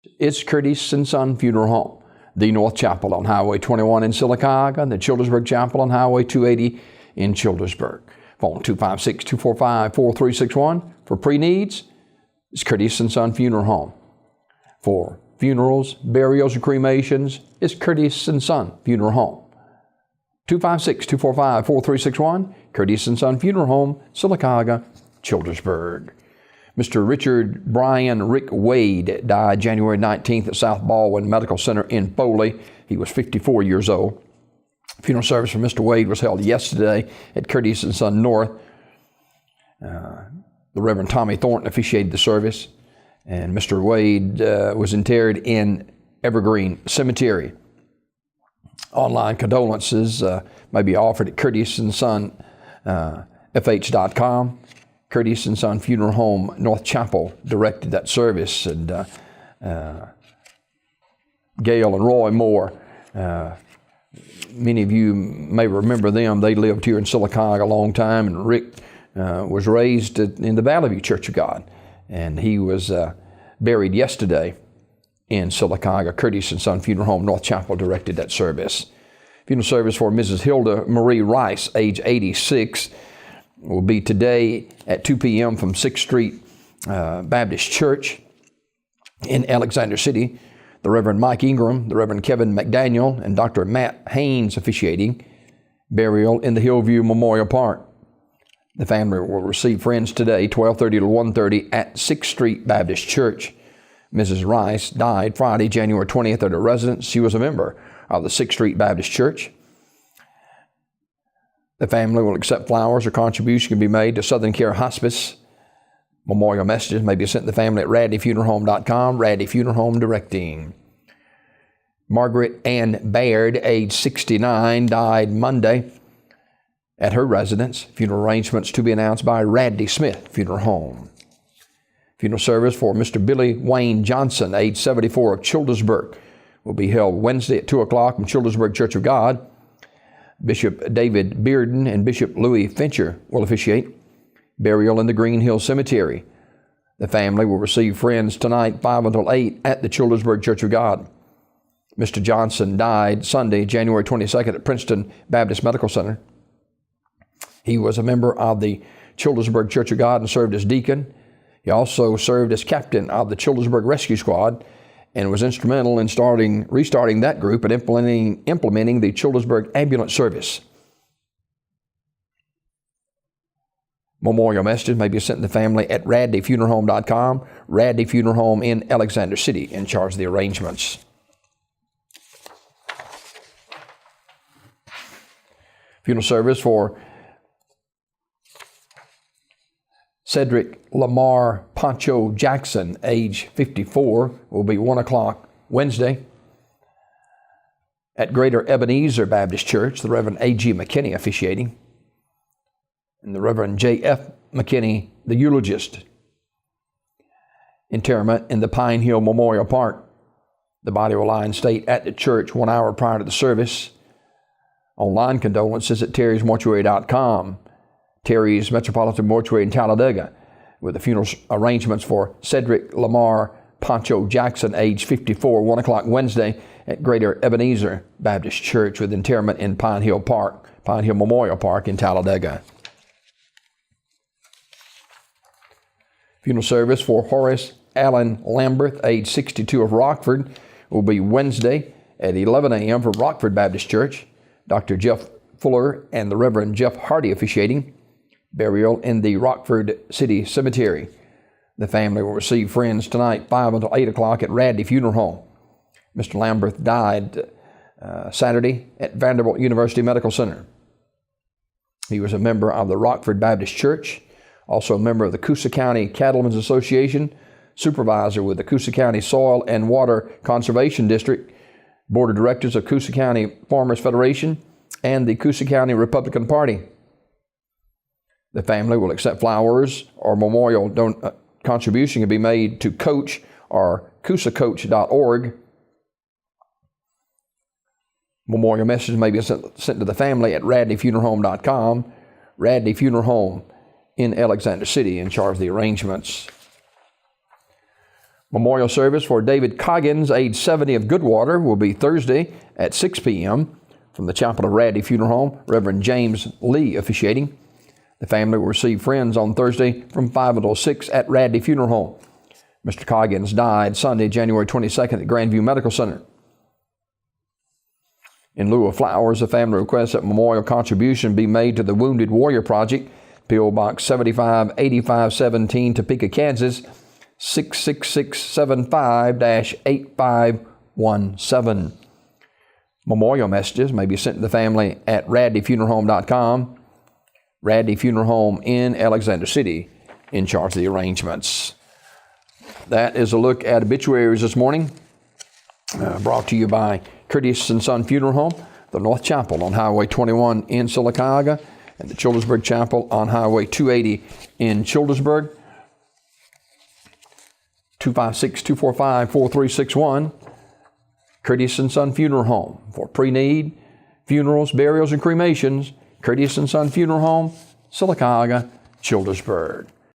It's Curtis and Son Funeral Home, the North Chapel on Highway 21 in Sylacauga, and the Childersburg Chapel on Highway 280 in Childersburg. Phone 256-245-4361 for pre-needs. It's Curtis and Son Funeral Home. For funerals, burials, and cremations, it's Curtis and Son Funeral Home. 256-245-4361, Curtis and Son Funeral Home, Sylacauga, Childersburg. Mr. Richard Brian Rick Wade died January 19th at South Baldwin Medical Center in Foley. He was 54 years old. Funeral service for Mr. Wade was held yesterday at Curtis and Son North. The Reverend Tommy Thornton officiated the service, and Mr. Wade was interred in Evergreen Cemetery. Online condolences may be offered at Curtis and Son FH.com. Curtis and Son Funeral Home, North Chapel, directed that service, and Gail and Roy Moore. Many of you may remember them. They lived here in Sylacauga a long time, and Rick was raised in the Valley View Church of God, and he was buried yesterday in Sylacauga. Curtis and Son Funeral Home, North Chapel, directed that service. Funeral service for Mrs. Hilda Marie Rice, age 86, will be today at 2 p.m. from 6th Street Baptist Church in Alexander City. The Reverend Mike Ingram, the Reverend Kevin McDaniel, and Dr. Matt Haynes officiating. Burial in the Hillview Memorial Park. The family will receive friends today, 12:30 to 1:30 at 6th Street Baptist Church. Mrs. Rice died Friday, January 20th at her residence. She was a member of the 6th Street Baptist Church. The family will accept flowers or contribution can be made to Southern Care Hospice. Memorial messages may be sent to the family at radleyfuneralhome.com. Radley Funeral Home directing. Margaret Ann Baird, age 69, died Monday at her residence. Funeral arrangements to be announced by Radley Smith Funeral Home. Funeral service for Mr. Billy Wayne Johnson, age 74, of Childersburg, will be held Wednesday at 2 o'clock from Childersburg Church of God. Bishop David Bearden and Bishop Louis Fincher will officiate. Burial in the Green Hill Cemetery. The family will receive friends tonight, 5 until 8, at the Childersburg Church of God. Mr. Johnson died Sunday, January 22nd at Princeton Baptist Medical Center. He was a member of the Childersburg Church of God and served as deacon. He also served as captain of the Childersburg Rescue Squad and was instrumental in restarting that group and implementing the Childersburg ambulance service. Memorial messages may be sent to the family at radleyfuneralhome.com. Radley Funeral Home in Alexander City in charge of the arrangements. Funeral service for Cedric Lamar Pancho Jackson, age 54, will be 1 o'clock Wednesday at Greater Ebenezer Baptist Church. The Reverend A.G. McKinney officiating, and the Reverend J.F. McKinney, the eulogist. Interment in the Pine Hill Memorial Park. The body will lie in state at the church 1 hour prior to the service. Online condolences at terrysmortuary.com. Terry's Metropolitan Mortuary in Talladega, with the funeral arrangements for Cedric Lamar Pancho Jackson, age 54, 1 o'clock Wednesday at Greater Ebenezer Baptist Church, with interment in Pine Hill Memorial Park in Talladega. Funeral service for Horace Allen Lamberth, age 62, of Rockford, will be Wednesday at 11 a.m. from Rockford Baptist Church. Dr. Jeff Fuller and the Reverend Jeff Hardy officiating. Burial in the Rockford City Cemetery. The family will receive friends tonight, 5 until 8 o'clock at Radley Funeral Home. Mr. Lamberth died Saturday at Vanderbilt University Medical Center. He was a member of the Rockford Baptist Church, also a member of the Coosa County Cattlemen's Association, supervisor with the Coosa County Soil and Water Conservation District, Board of Directors of Coosa County Farmers Federation, and the Coosa County Republican Party. The family will accept flowers or memorial contribution can be made to Coach or CoosaCoach.org. Memorial messages may be sent to the family at radleyfuneralhome.com. Radley Funeral Home in Alexander City in charge of the arrangements. Memorial service for David Coggins, age 70, of Goodwater, will be Thursday at 6 p.m. from the Chapel of Radley Funeral Home. Reverend James Lee officiating. The family will receive friends on Thursday from 5 until 6 at Radley Funeral Home. Mr. Coggins died Sunday, January 22nd at Grandview Medical Center. In lieu of flowers, the family requests that memorial contribution be made to the Wounded Warrior Project, P.O. Box 758517, Topeka, Kansas, 66675-8517. Memorial messages may be sent to the family at radleyfuneralhome.com. Radley Funeral Home in Alexander City in charge of the arrangements. That is a look at obituaries this morning, brought to you by Curtis & Son Funeral Home, the North Chapel on Highway 21 in Sylacauga, and the Childersburg Chapel on Highway 280 in Childersburg. 256-245-4361. Curtis & Son Funeral Home for pre-need, funerals, burials, and cremations. Curtis & Son Funeral Home, Sylacauga, Childersburg.